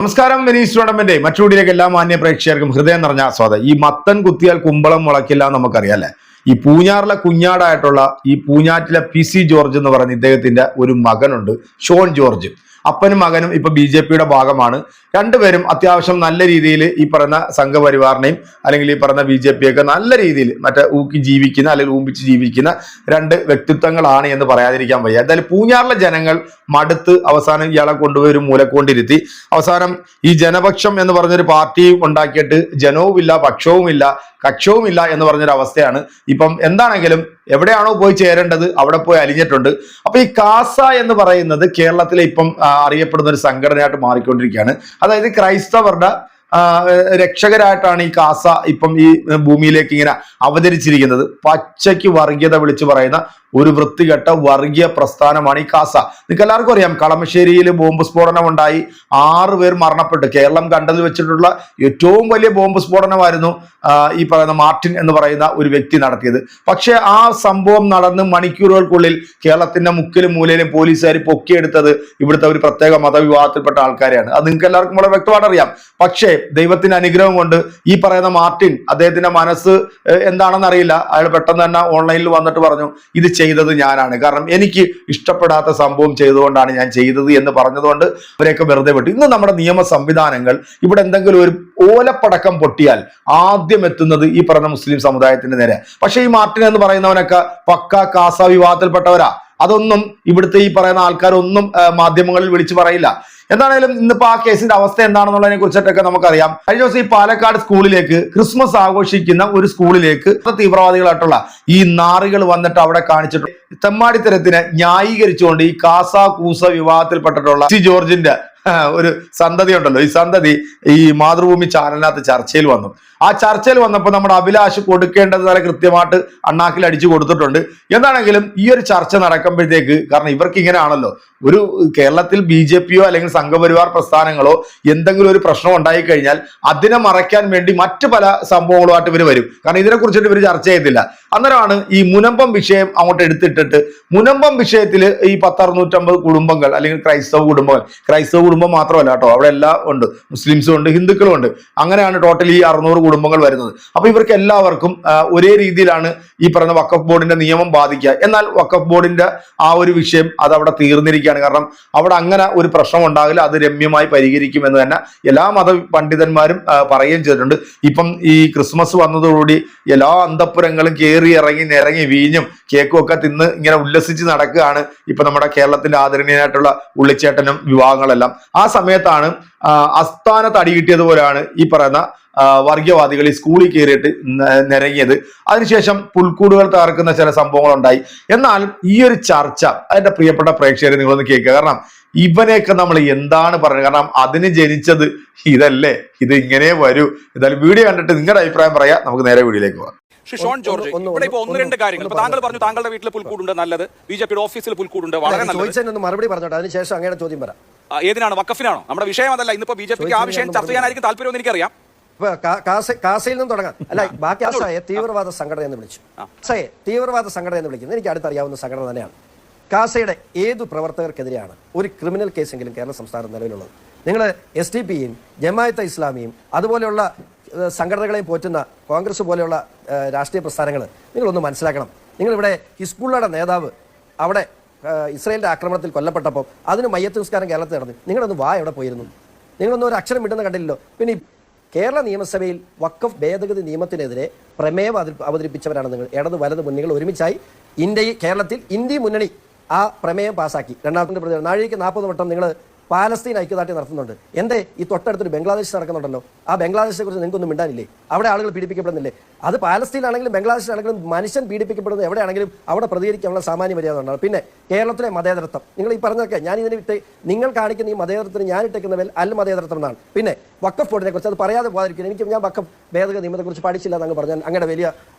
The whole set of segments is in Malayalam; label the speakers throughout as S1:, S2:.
S1: നമസ്കാരം. വെനീസ് ടൂർണമെന്റ് മറ്റൊടിയിലേക്ക് എല്ലാ മാന്യ പ്രേക്ഷകർക്കും ഹൃദയം നിറഞ്ഞ സ്വാഗതം. ഈ മത്തൻ കുത്തിയാൽ കുമ്പളം മുളക്കില്ല എന്ന് നമുക്കറിയാം അല്ലെ. ഈ പൂഞ്ഞാറിലെ കുഞ്ഞാടായിട്ടുള്ള ഈ പൂഞ്ഞാറ്റിലെ PC ജോർജ് എന്ന് പറയുന്ന ഇദ്ദേഹത്തിന്റെ ഒരു മകനുണ്ട്, ഷോൺ ജോർജ്. അപ്പനും മകനും ഇപ്പൊ BJP-യുടെ ഭാഗമാണ്. രണ്ടുപേരും അത്യാവശ്യം നല്ല രീതിയിൽ ഈ പറയുന്ന സംഘപരിവാറിനെയും അല്ലെങ്കിൽ ഈ പറയുന്ന BJP-യൊക്കെ നല്ല രീതിയിൽ ഊക്കി ജീവിക്കുന്ന അല്ലെങ്കിൽ ഊമ്പിച്ച് ജീവിക്കുന്ന രണ്ട് വ്യക്തിത്വങ്ങളാണ് എന്ന് പറയാതിരിക്കാൻ വയ്യ. എന്തായാലും പൂഞ്ഞാറിലെ ജനങ്ങൾ മടുത്ത് അവസാനം ഇയാളെ കൊണ്ടുപോയി ഒരു മൂലക്കൊണ്ടിരുത്തി. അവസാനം ഈ ജനപക്ഷം എന്ന് പറഞ്ഞൊരു പാർട്ടിയും ഉണ്ടാക്കിയിട്ട് ജനവുമില്ല, പക്ഷവുമില്ല, കക്ഷവുമില്ല എന്ന് പറഞ്ഞൊരു അവസ്ഥയാണ്. ഇപ്പം എന്താണെങ്കിലും എവിടെയാണോ പോയി ചേരേണ്ടത് അവിടെ പോയി അലിഞ്ഞിട്ടുണ്ട്. അപ്പൊ ഈ കാസ എന്ന് പറയുന്നത് കേരളത്തിലെ ഇപ്പം അറിയപ്പെടുന്ന ഒരു സംഘടനയായിട്ട് മാറിക്കൊണ്ടിരിക്കുകയാണ്. അതായത് ക്രൈസ്തവരുടെ രക്ഷകരായിട്ടാണ് ഈ കാസ ഇപ്പം ഈ ഭൂമിയിലേക്ക് ഇങ്ങനെ അവതരിച്ചിരിക്കുന്നത്. പച്ചയ്ക്ക് വർഗീയത വിളിച്ചു പറയുന്ന ഒരു വൃത്തികെട്ട വർഗീയ പ്രസ്ഥാനമാണ് ഈ കാസ. നിങ്ങൾക്ക് എല്ലാവർക്കും അറിയാം, കളമശ്ശേരിയിൽ ബോംബ് സ്ഫോടനം ഉണ്ടായി, 6 പേർ മരണപ്പെട്ടു. കേരളം കണ്ടതിൽ വെച്ചിട്ടുള്ള ഏറ്റവും വലിയ ബോംബ് സ്ഫോടനമായിരുന്നു ഈ പറയുന്ന മാർട്ടിൻ എന്ന് പറയുന്ന ഒരു വ്യക്തി നടത്തിയത്. പക്ഷെ ആ സംഭവം നടന്ന് മണിക്കൂറുകൾക്കുള്ളിൽ കേരളത്തിന്റെ മുക്കിലും മൂലയിലും പോലീസുകാർ പൊക്കിയെടുത്തത് ഇവിടുത്തെ ഒരു പ്രത്യേക മതവിഭാഗത്തിൽപ്പെട്ട ആൾക്കാരെയാണ്. അത് നിങ്ങൾക്ക് എല്ലാവർക്കും വളരെ വ്യക്തമായിട്ട് അറിയാം. പക്ഷേ ദൈവത്തിന്റെ അനുഗ്രഹം കൊണ്ട് ഈ പറയുന്ന മാർട്ടിൻ, അദ്ദേഹത്തിന്റെ മനസ്സ് എന്താണെന്ന് അറിയില്ല, അയാൾ പെട്ടെന്ന് തന്നെ ഓൺലൈനിൽ വന്നിട്ട് പറഞ്ഞു, ഇത് ചെയ്തത് ഞാനാണ്, കാരണം എനിക്ക് ഇഷ്ടപ്പെടാത്ത സംഭവം ചെയ്തുകൊണ്ടാണ് ഞാൻ ചെയ്തത് എന്ന് പറഞ്ഞതുകൊണ്ട് അവരെയൊക്കെ വെറുതെ വിട്ടു. ഇന്ന് നമ്മുടെ നിയമ സംവിധാനങ്ങൾ ഇവിടെ എന്തെങ്കിലും ഒരു ഓലപ്പടക്കം പൊട്ടിയാൽ ആദ്യം എത്തുന്നത് ഈ പറഞ്ഞ മുസ്ലിം സമുദായത്തിന്റെ നേരെ. പക്ഷെ ഈ മാർട്ടിൻ എന്ന് പറയുന്നവനൊക്കെ പക്ക കാസ വിവാദത്തിൽപ്പെട്ടവരാ. അതൊന്നും ഇവിടുത്തെ ഈ പറയുന്ന ആൾക്കാരൊന്നും മാധ്യമങ്ങളിൽ വിളിച്ചു പറയില്ല. എന്താണെങ്കിലും ഇന്നിപ്പോ ആ കേസിന്റെ അവസ്ഥ എന്താണെന്നുള്ളതിനെ കുറിച്ചിട്ടൊക്കെ നമുക്കറിയാം. കഴിഞ്ഞ ദിവസം ഈ പാലക്കാട് സ്കൂളിലേക്ക്, ക്രിസ്മസ് ആഘോഷിക്കുന്ന ഒരു സ്കൂളിലേക്ക് തീവ്രവാദികളായിട്ടുള്ള ഈ നാറികൾ വന്നിട്ട് അവിടെ കാണിച്ചിട്ട് തെമ്മാടിത്തരത്തിനെ ന്യായീകരിച്ചുകൊണ്ട് ഈ കാസ കൂസ വിവാദത്തിൽപ്പെട്ടിട്ടുള്ള ജോർജിന്റെ ഒരു സന്തതി ഉണ്ടല്ലോ, ഈ സന്തതി ഈ മാതൃഭൂമി ചാനലിനകത്ത് ചർച്ചയിൽ വന്നു. ആ ചർച്ചയിൽ വന്നപ്പോൾ നമ്മുടെ അഭിലാഷ് കൊടുക്കേണ്ടത് നല്ല കൃത്യമായിട്ട് അണ്ണാക്കിൽ അടിച്ചു കൊടുത്തിട്ടുണ്ട്. എന്താണെങ്കിലും ഈ ഒരു ചർച്ച നടക്കുമ്പോഴത്തേക്ക്, കാരണം ഇവർക്ക് ഇങ്ങനെയാണല്ലോ, ഒരു കേരളത്തിൽ BJP-യോ അല്ലെങ്കിൽ സംഘപരിവാർ പ്രസ്ഥാനങ്ങളോ എന്തെങ്കിലും ഒരു പ്രശ്നം ഉണ്ടായി കഴിഞ്ഞാൽ അതിനെ മറയ്ക്കാൻ വേണ്ടി മറ്റു പല സംഭവങ്ങളുമായിട്ട് ഇവർ വരും. കാരണം ഇതിനെ കുറിച്ചിട്ട് ഇവർ ചർച്ച ചെയ്തില്ല. അന്നേരമാണ് ഈ മുനമ്പം വിഷയം അങ്ങോട്ട് എടുത്തിട്ടിട്ട്, മുനമ്പം വിഷയത്തിൽ ഈ 10-650 കുടുംബങ്ങൾ അല്ലെങ്കിൽ ക്രൈസ്തവ കുടുംബം മാത്രമല്ല കേട്ടോ, അവിടെ എല്ലാം ഉണ്ട്, മുസ്ലിംസും ഉണ്ട്, ഹിന്ദുക്കളും ഉണ്ട്. അങ്ങനെയാണ് ടോട്ടലി 600 കുടുംബങ്ങൾ വരുന്നത്. അപ്പൊ ഇവർക്ക് എല്ലാവർക്കും ഒരേ രീതിയിലാണ് ഈ പറയുന്ന വഖഫ് ബോർഡിന്റെ നിയമം ബാധിക്കുക. എന്നാൽ വഖഫ് ബോർഡിന്റെ ആ ഒരു വിഷയം അത് അവിടെ തീർന്നിരിക്കുകയാണ്. കാരണം അവിടെ അങ്ങനെ ഒരു പ്രശ്നം ഉണ്ടാകില്ല, അത് രമ്യമായി പരിഹരിക്കും എന്ന് തന്നെ എല്ലാ മത പണ്ഡിതന്മാരും പറയുകയും ചെയ്തിട്ടുണ്ട്. ഇപ്പം ഈ ക്രിസ്മസ് വന്നതോടുകൂടി എല്ലാ അന്തപ്പുരങ്ങളും കയറി ഇറങ്ങി നിറങ്ങി വീഞ്ഞും കേക്കും ഒക്കെ തിന്ന് ഇങ്ങനെ ഉല്ലസിച്ച് നടക്കുകയാണ് ഇപ്പൊ നമ്മുടെ കേരളത്തിന്റെ ആദരണീയനായിട്ടുള്ള ഉള്ളിച്ചേട്ടനും വിവാഹങ്ങളെല്ലാം. ആ സമയത്താണ് അസ്ഥാനത്ത് അടി കിട്ടിയതുപോലെയാണ് ഈ പറയുന്ന വർഗീയവാദികൾ ഈ സ്കൂളിൽ കയറിയിട്ട് നിരങ്ങിയത്. അതിനുശേഷം പുൽക്കൂടുകൾ തകർക്കുന്ന ചില സംഭവങ്ങൾ ഉണ്ടായി. എന്നാൽ ഈ ഒരു ചർച്ച അതിന്റെ പ്രിയപ്പെട്ട പ്രേക്ഷകരെ നിങ്ങളൊന്ന് കേൾക്കുക. കാരണം ഇവനെയൊക്കെ നമ്മൾ എന്താണ് പറയുന്നത്, കാരണം അതിന് ജനിച്ചത് ഇതല്ലേ, ഇത് ഇങ്ങനെ വരൂ. എന്തായാലും വീഡിയോ കണ്ടിട്ട് നിങ്ങളുടെ അഭിപ്രായം പറയാം. നമുക്ക് നേരെ വീഡിയോയിലേക്ക് പോകാം.
S2: ഷോൺ ജോർജ്, ഇവിടെ ഇപ്പോൾ 1-2 കാര്യങ്ങൾ. താങ്കൾ പറഞ്ഞു താങ്കളുടെ വീട്ടിൽ പുൽക്കൂടുണ്ട്, നല്ലത്. BJP-യുടെ ഓഫീസിൽ പുൽക്കൂടുണ്ട്, വളരെ നല്ലത്.
S3: മറുപടി പറഞ്ഞോട്ടെ, അതിനുശേഷം അങ്ങനെ ചോദ്യം പറയാം.
S2: ഏതിനാണ്, വഖഫിനാണോ? നമ്മുടെ വിഷയം അതല്ല. ഇന്നിപ്പോ BJP-ക്ക് ആ വിഷയം ചർച്ച ചെയ്യാനായിരിക്കും താല്പര്യം എന്ന് എനിക്കറിയാം.
S3: കാസയിൽ നിന്നും തുടങ്ങാം. അല്ല, ബാക്കി കാസയെ തീവ്രവാദ സംഘടന എന്ന് വിളിച്ചു. കാസയെ തീവ്രവാദ സംഘടന എന്ന് വിളിക്കുന്നത് എനിക്ക് അടുത്തറിയാവുന്ന സംഘടന തന്നെയാണ്. കാസയുടെ ഏതു പ്രവർത്തകർക്കെതിരെയാണ് ഒരു ക്രിമിനൽ കേസെങ്കിലും കേരള സംസ്ഥാനം നിലവിലുള്ളത്? നിങ്ങൾ SDP-യും ജമാഅത്തെ ഇസ്ലാമിയും അതുപോലെയുള്ള സംഘടനകളെയും പോറ്റുന്ന കോൺഗ്രസ് പോലെയുള്ള രാഷ്ട്രീയ പ്രസ്ഥാനങ്ങൾ നിങ്ങളൊന്ന് മനസ്സിലാക്കണം. നിങ്ങളിവിടെ ഹിസ്ബുള്ളയുടെ നേതാവ് അവിടെ ഇസ്രായേലിന്റെ ആക്രമണത്തിൽ കൊല്ലപ്പെട്ടപ്പോൾ അതിന് മയ്യത്ത് നിസ്കാരം കേരളത്തിൽ നടന്നു. നിങ്ങളൊന്ന് എവിടെ പോയിരുന്നു? നിങ്ങളൊന്നും ഒരു അക്ഷരം വിടുന്ന കണ്ടില്ലല്ലോ. പിന്നെ കേരള നിയമസഭയിൽ വഖഫ് ഭേദഗതി നിയമത്തിനെതിരെ പ്രമേയം അവതരിപ്പിച്ചവരാണ് നിങ്ങൾ. ഇടത് വലത് മുന്നണികൾ ഒരുമിച്ചായി കേരളത്തിൽ ഇന്ത്യ മുന്നണി ആ പ്രമേയം പാസാക്കി. രണ്ടാമത്തെ പ്രതി നാഴികയ്ക്ക് 40 വട്ടം നിങ്ങൾ പാലസ്തീൻ ഐക്യദാർഢ്യം നടത്തുന്നുണ്ട്. എന്തേ ഈ തൊട്ടടുത്തൊരു ബംഗ്ലാദേശ് നടക്കുന്നുണ്ടല്ലോ, ആ ബംഗ്ലാദേശിനെ കുറിച്ച് നിങ്ങൾക്കൊന്നും മിണ്ടാനില്ലേ? അവിടെ ആളുകൾ പീഡിപ്പിക്കപ്പെടുന്നില്ലേ? അത് പാലസ്തീനാണെങ്കിലും ബംഗ്ലാദേശിലാണെങ്കിലും മനുഷ്യൻ പീഡിപ്പിക്കപ്പെടുന്നത് എവിടെയാണെങ്കിലും അവിടെ പ്രതികരിക്കാനുള്ള സാമാന്യ മര്യാദ ഉണ്ടാകും. പിന്നെ കേരളത്തിലെ മതേതരത്വം, നിങ്ങൾ ഈ പറഞ്ഞൊക്കെ ഞാൻ ഇതിനെ വിട്ട് നിങ്ങൾ കാണിക്കുന്ന ഈ മതേതരത്തിന് ഞാൻ ഇട്ടേക്കുന്ന അൽ മതേതരത്വം എന്നാണ്. പിന്നെ വഖഫ് ബോർഡിനെ കുറിച്ച് അത് പറയാതെ പോകാതിരിക്കുന്നത്. ഞാൻ വഖഫ് ഭേദഗതി നിയമത്തെക്കുറിച്ച് പഠിച്ചില്ല എന്നങ്ങ് പറഞ്ഞാൽ അങ്ങനെ വലിയ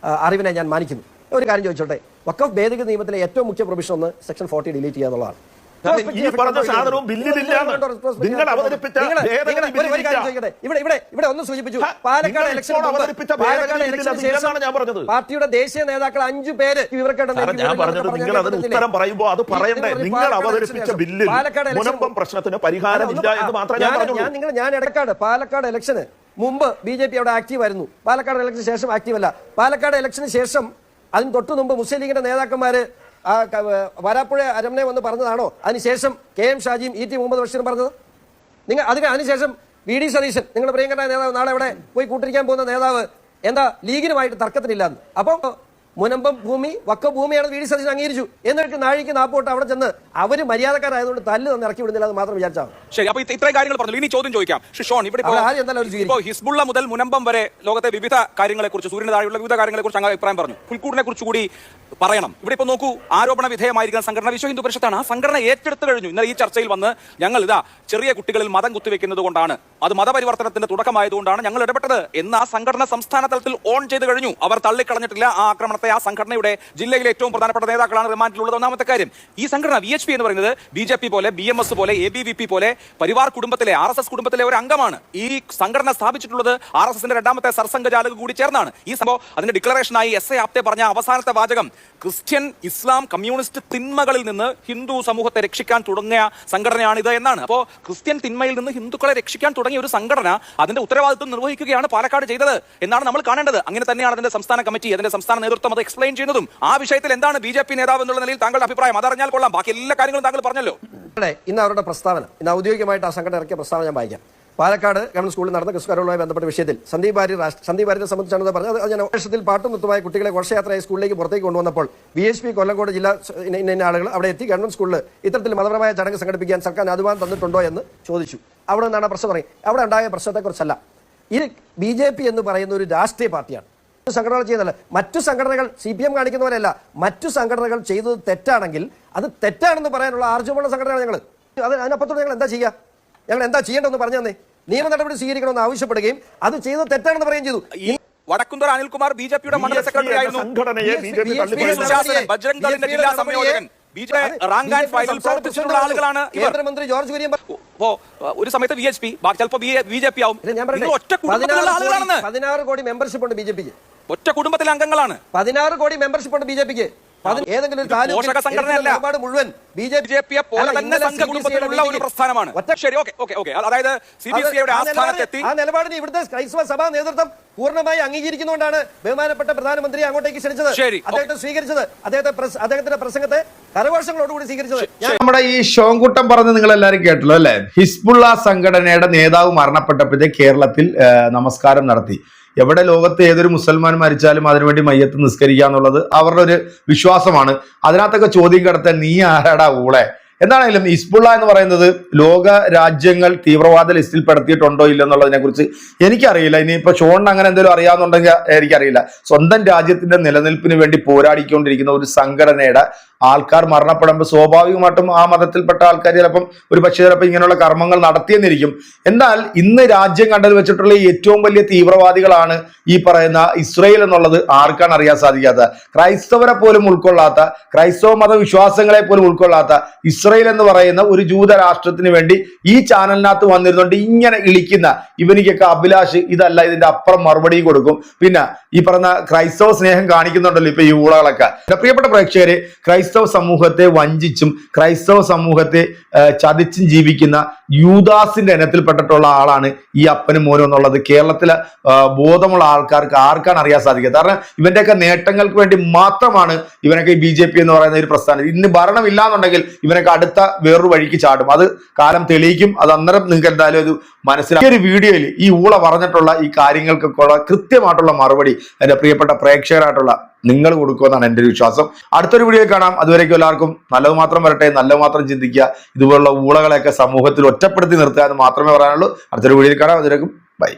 S3: അറിവിനെ ഞാൻ മാനിക്കുന്നു. ഒരു കാര്യം ചോദിച്ചോട്ടെ, വഖഫ് ഭേദഗതി നിയമത്തിലെ ഏറ്റവും മുഖ്യ പ്രൊവിഷൻ ഒന്ന് സെക്ഷൻ 40 ഡിലീറ്റ് ചെയ്യുക എന്നുള്ളതാണ്.
S4: ഈ പറഞ്ഞ സാധനവും ബില്ലിലില്ല. നിങ്ങൾ അവതരിപ്പിച്ച
S3: ഇവിടെ ഒന്ന് സൂചിപ്പിച്ചു, പാലക്കാട് ഇലക്ഷൻ പാർട്ടിയുടെ ദേശീയ നേതാക്കൾ 5 പേര്
S4: ഞാൻ പറഞ്ഞത് നിങ്ങൾ അതിന് ഉത്തരം പറയുമ്പോൾ അത് പറയണ്ടേ. നിങ്ങൾ അവതരിപ്പിച്ച ബില്ലിൽ മുനമ്പം പ്രശ്നത്തിന് പരിഹാരമില്ല എന്ന് മാത്രമേ ഞാൻ പറഞ്ഞു.
S3: ഞാൻ ഇടക്കാട് പാലക്കാട് ഇലക്ഷന് മുമ്പ് BJP അവിടെ ആക്റ്റീവ് ആയിരുന്നു, പാലക്കാട് ഇലക്ഷന് ശേഷം ആക്റ്റീവ് അല്ല. പാലക്കാട് ഇലക്ഷന് ശേഷം അതിന് തൊട്ടു മുമ്പ് മുസ്ലിം ലീഗിന്റെ നേതാക്കന്മാര് വരാപ്പുഴ അരമനെ വന്ന് പറഞ്ഞതാണോ അതിനുശേഷം KM ഷാജിയും ET മുഹമ്മദ് ബഷീറും പറഞ്ഞത്? നിങ്ങൾ അതിനുശേഷം VD സതീശൻ, നിങ്ങളുടെ പ്രിയങ്കരനായ നേതാവ്, നാളെ അവിടെ പോയി കൂട്ടിരിക്കാൻ പോകുന്ന നേതാവ് എന്താ ലീഗിനുമായിട്ട് തർക്കത്തിനില്ലാന്ന്. അപ്പം മുനമ്പം ഭൂമി വക്ക ഭൂമിയാണ് VD സതീശൻ അംഗീകരിച്ചു. എന്നിട്ട് നാഴിക്ക് നാപ്പോട്ട് അവിടെ ചെന്ന് അവര് മര്യാദക്കാരായതുകൊണ്ട് തല്ല് തന്നെ ഇറക്കി വിടുന്നില്ല എന്ന് മാത്രം വിചാരിച്ചാൽ.
S2: ശരി, അപ്പൊ ഇത്രയും കാര്യങ്ങൾ പറഞ്ഞു. ഇനി ചോദ്യം ചോദിക്കാം. ഷിഷോൺ, ഇവിടെ ഹിസ്ബുള്ള മുതൽ മുനമ്പം വരെ ലോകത്തെ വിവിധ കാര്യങ്ങളെ കുറിച്ച്, സൂര്യന് താഴെയുള്ള വിവിധ കാര്യങ്ങളെ കുറിച്ച് അങ്ങ് അഭിപ്രായം പറഞ്ഞു. പുൽക്കൂടിനെ കുറിച്ച് കൂടി പറയണം. ഇവിടെ ഇപ്പൊ നോക്കൂ, ആരോപണ വിധേയമായിരിക്കുന്ന സംഘടന വിശ്വ ഹിന്ദു പരിഷത്താണ്. ആ സംഘടന ഏറ്റെടുത്തു കഴിഞ്ഞു. ഇന്നലെ ഈ ചർച്ചയിൽ വന്ന് ഞങ്ങൾ ചെറിയ കുട്ടികളിൽ മതം കുത്തിവെക്കുന്നത് കൊണ്ടാണ്, അത് മതപരിവർത്തനത്തിന്റെ തുടക്കമായതുകൊണ്ടാണ് ഞങ്ങൾ ഇടപെട്ടത് എന്ന് ആ സംഘടന സംസ്ഥാന തലത്തിൽ ഓൺ ചെയ്ത് കഴിഞ്ഞു. അവർ തള്ളിക്കളഞ്ഞിട്ടില്ല ആ ആക്രമണത്തെ. ആ സംഘടനയുടെ ജില്ലയിലെ ഏറ്റവും പ്രധാനപ്പെട്ട നേതാക്കളാണ് റിമാൻഡിലുള്ളത്. ഒന്നാമത്തെ കാര്യം, ഈ സംഘടന VHP എന്ന് പറയുന്നത് BJP പോലെ, BMS പോലെ, ABVP പോലെ പരിവാർ കുടുംബത്തിലെ, RSS കുടുംബത്തിലെ ഒരു അംഗമാണ്. ഈ സംഘടന സ്ഥാപിച്ചിട്ടുള്ളത് RSSന്റെ രണ്ടാമത്തെ സർസംഘചാലക് കൂടി ചേർന്നാണ്. ഈ സംഭവം അതിന്റെ ഡിക്ലറേഷനായി SA ആപ്തെ പറഞ്ഞ അവസാനത്തെ വാചകം, ക്രിസ്ത്യൻ, ഇസ്ലാം, കമ്മ്യൂണിസ്റ്റ് തിന്മകളിൽ നിന്ന് ഹിന്ദു സമൂഹത്തെ രക്ഷിക്കാൻ തുടങ്ങിയ സംഘടനയാണിത് എന്നാണ്. അപ്പോൾ ക്രിസ്ത്യൻ തിന്മയിൽ നിന്ന് ഹിന്ദുക്കളെ രക്ഷിക്കാൻ തുടങ്ങിയ ഒരു സംഘടന അതിന്റെ ഉത്തരവാദിത്വം നിർവഹിക്കുകയാണ് പാലക്കാട് ചെയ്തത് എന്നാണ് നമ്മൾ കാണേണ്ടത്. അങ്ങനെ തന്നെയാണ് അതിന്റെ സംസ്ഥാന കമ്മിറ്റി, അതിന്റെ സംസ്ഥാന നേതൃത്വം അത് എക്സ്പ്ലെയിൻ ചെയ്യുന്നതും. ആ വിഷയത്തിൽ എന്താണ് BJP നേതാവ് എന്നുള്ള നിലയിൽ താങ്കളുടെ അഭിപ്രായം? അതറിഞ്ഞാൽ കൊള്ളാം. ബാക്കി എല്ലാ കാര്യങ്ങളും താങ്കൾ പറഞ്ഞല്ലോ.
S3: ഇന്ന് അവരുടെ പ്രസ്താവന, ഇന്ന് ഔദ്യോഗികമായിട്ട് ആ സംഘടന ഇറക്കിയ പ്രസ്താവന ഞാൻ വായിക്കാം. പാലക്കാട് ഗവൺമെന്റ് സ്കൂളിൽ നടന്ന ക്രിസ്തുകാരുമായി ബന്ധപ്പെട്ട വിഷയത്തിൽ സന്ദീപ് വാര്യരെ സംബന്ധിച്ചാണ് പറഞ്ഞത്. അത് ഞാൻ വർഷത്തിൽ പാട്ടും നൃത്തമായ കുട്ടികളെ ഘോഷയാത്രയായി സ്കൂളിലേക്ക് പുറത്തേക്ക് കൊണ്ടുവന്നപ്പോൾ VHP കൊല്ലങ്കോട് ജില്ലാ ഇന്ന ആളുകൾ അവിടെ എത്തി ഗവൺമെന്റ് സ്കൂളിൽ ഇത്തരത്തിൽ മതപരമായ ചടങ്ങ് സംഘടിപ്പിക്കാൻ സർക്കാർ അനുവാദം തന്നിട്ടുണ്ടോ എന്ന് ചോദിച്ചു. അവിടെ നിന്നാണ് പ്രശ്നം പറയുന്നത്. അവിടെ ഉണ്ടായ പ്രശ്നത്തെക്കുറിച്ചല്ല. ഇത് BJP എന്ന് പറയുന്ന ഒരു രാഷ്ട്രീയ പാർട്ടിയാണ്. സംഘടനകൾ ചെയ്യുന്നതല്ല. മറ്റു സംഘടനകൾ CPM കാണിക്കുന്നവരല്ല. മറ്റു സംഘടനകൾ ചെയ്തത് തെറ്റാണെങ്കിൽ അത് തെറ്റാണെന്ന് പറയാനുള്ള ആർജവമുള്ള സംഘടനയാണ് ഞങ്ങൾ. അതിനപ്പുറത്തോട് ഞങ്ങൾ എന്താ ചെയ്യുക? ഞങ്ങൾ എന്താ ചെയ്യേണ്ടതെന്ന് പറഞ്ഞു തന്നെ. നിയമ നടപടി സ്വീകരിക്കണമെന്ന് ആവശ്യപ്പെടുകയും അത് ചെയ്തത് തെറ്റാണെന്ന് പറയുകയും ചെയ്തു.
S2: വടക്കുംതോർ അനിൽകുമാർ BJPയുടെ മണ്ഡല സെക്രട്ടറി ആയിരുന്നു. ബജ്രംഗ് ദളിന്റെ ജില്ലാ സംയോജകൻ, ആളുകളാണ്.
S3: കേന്ദ്രമന്ത്രി ജോർജ് കുര്യൻ
S2: ഒരു സമയത്ത് VHP, ചിലപ്പോൾ BJP ആവും. ഒറ്റ കുടുംബത്തിലുള്ള ആളുകളാണ്.
S3: 16 കോടി മെമ്പർഷിപ്പ് ഉണ്ട് BJPക്ക്.
S2: ഒറ്റ കുടുംബത്തിലെ അംഗങ്ങളാണ്.
S3: 16 കോടി മെമ്പർഷിപ്പ് ഉണ്ട് BJPക്ക്. ഏതെങ്കിലും
S2: പോഷക സംഘടനയല്ല,
S3: മുഴുവൻ
S2: BJPയെ പോലെ തന്നെ സംഘകുടുംബത്തിലുള്ള ഒരു പ്രസ്ഥാനമാണ്. ശരി, ഓക്കെ. അതായത് CBCയുടെ ആസ്ഥാനത്തെത്തി
S3: ആ നിലപാടിന് ഇവിടുത്തെ ക്രൈസ്തവ സഭാ നേതൃത്വം പൂർണ്ണമായി അംഗീകരിക്കുന്നുകൊണ്ടാണ് ബഹുമാനപ്പെട്ട പ്രധാനമന്ത്രി അങ്ങോട്ടേക്ക് ക്ഷണിച്ചത്, അദ്ദേഹത്തെ സ്വീകരിച്ചത്, അദ്ദേഹത്തിന്റെ പ്രസംഗത്തെ കരഘോഷങ്ങളോടുകൂടി സ്വീകരിച്ചത്.
S1: നമ്മുടെ ഈ ഷോങ്കുട്ടം പറഞ്ഞ് നിങ്ങൾ എല്ലാവരും കേട്ടല്ലോ അല്ലെ? ഹിസ്ബുള്ള സംഘടനയുടെ നേതാവ് മരണപ്പെട്ടപ്പോഴത്തെ കേരളത്തിൽ നമസ്കാരം നടത്തി. എവിടെ ലോകത്ത് ഏതൊരു മുസൽമാൻ മരിച്ചാലും അതിനുവേണ്ടി മയ്യത്ത് നിസ്കരിക്കുക എന്നുള്ളത് അവരുടെ ഒരു വിശ്വാസമാണ്. അതിനകത്തൊക്കെ ചോദ്യം കിടത്താൻ നീ ആരാടാ ഊളെ? എന്താണെങ്കിലും ഹിസ്ബുള്ള എന്ന് പറയുന്നത് ലോക രാജ്യങ്ങൾ തീവ്രവാദ ലിസ്റ്റിൽ പെടുത്തിയിട്ടുണ്ടോ ഇല്ലെന്നുള്ളതിനെ കുറിച്ച് എനിക്കറിയില്ല. ഇനിയിപ്പോ ഷോണിന് അങ്ങനെ എന്തെങ്കിലും അറിയാവുന്നുണ്ടെങ്കിൽ എനിക്കറിയില്ല. സ്വന്തം രാജ്യത്തിന്റെ നിലനിൽപ്പിന് വേണ്ടി പോരാടിക്കൊണ്ടിരിക്കുന്ന ഒരു സംഘടനയുടെ ആൾക്കാർ മരണപ്പെടുമ്പോൾ സ്വാഭാവികമായിട്ടും ആ മതത്തിൽപ്പെട്ട ആൾക്കാർ ചിലപ്പം ചിലപ്പോൾ ഇങ്ങനെയുള്ള കർമ്മങ്ങൾ നടത്തിയെന്നിരിക്കും. എന്നാൽ ഇന്ന് രാജ്യം കണ്ടത് വെച്ചിട്ടുള്ള ഏറ്റവും വലിയ തീവ്രവാദികളാണ് ഈ പറയുന്ന ഇസ്രയേൽ എന്നുള്ളത് ആർക്കാണ് അറിയാൻ സാധിക്കാത്ത, ക്രൈസ്തവരെ പോലും ഉൾക്കൊള്ളാത്ത, ക്രൈസ്തവ മതവിശ്വാസങ്ങളെ പോലും ഉൾക്കൊള്ളാത്ത ഇസ്രയേൽ എന്ന് പറയുന്ന ഒരു ജൂത രാഷ്ട്രത്തിന് വേണ്ടി ഈ ചാനലിനകത്ത് വന്നിരുന്നുകൊണ്ട് ഇങ്ങനെ ഇളിക്കുന്ന ഇവനിക്കൊക്കെ അഭിലാഷ് ഇതല്ല ഇതിന്റെ അപ്പുറം മറുപടി കൊടുക്കും. പിന്നെ ഈ പറഞ്ഞ ക്രൈസ്തവ സ്നേഹം കാണിക്കുന്നുണ്ടല്ലോ ഇപ്പൊ ഈ ഊളകളൊക്കെ. പ്രിയപ്പെട്ട പ്രേക്ഷകരെ, ക്രൈസ്തവ സമൂഹത്തെ വഞ്ചിച്ചും ക്രൈസ്തവ സമൂഹത്തെ ചതിച്ചും ജീവിക്കുന്ന യൂദാസിന്റെ ഇനത്തിൽപ്പെട്ടിട്ടുള്ള ആളാണ് ഈ അപ്പനും മോനും എന്നുള്ളത് കേരളത്തിലെ ബോധമുള്ള ആൾക്കാർക്ക് ആർക്കാണ് അറിയാൻ സാധിക്കുക. കാരണം ഇവന്റെയൊക്കെ നേട്ടങ്ങൾക്ക് വേണ്ടി മാത്രമാണ് ഇവനൊക്കെ ഈ BJP എന്ന് പറയുന്ന ഒരു പ്രസ്ഥാനം. ഇന്ന് ഭരണമില്ലാന്നുണ്ടെങ്കിൽ ഇവനൊക്കെ അടുത്ത വേറൊരു വഴിക്ക് ചാടും. അത് കാലം തെളിയിക്കും. അത് അന്നേരം നിങ്ങൾക്ക് എന്തായാലും ഒരു മനസ്സിലാക്കി. ഒരു വീഡിയോയിൽ ഈ ഊള പറഞ്ഞിട്ടുള്ള ഈ കാര്യങ്ങൾക്കൊക്കെ കൃത്യമായിട്ടുള്ള മറുപടി എന്റെ പ്രിയപ്പെട്ട പ്രേക്ഷകരായിട്ടുള്ള നിങ്ങൾ കൊടുക്കുമെന്നാണ് എൻ്റെ ഒരു വിശ്വാസം. അടുത്തൊരു വീഡിയോ കാണാം. അതുവരേക്കും എല്ലാവർക്കും നല്ലത് മാത്രം വരട്ടെ, നല്ലത് മാത്രം ചിന്തിക്കുക. ഇതുപോലുള്ള ഊളകളെയൊക്കെ സമൂഹത്തിൽ ഒറ്റപ്പെടുത്തി നിർത്തുക എന്ന് മാത്രമേ പറയാനുള്ളൂ. അടുത്തൊരു വീഡിയോയിൽ കാണാം. അതുവരേക്കും ബൈ.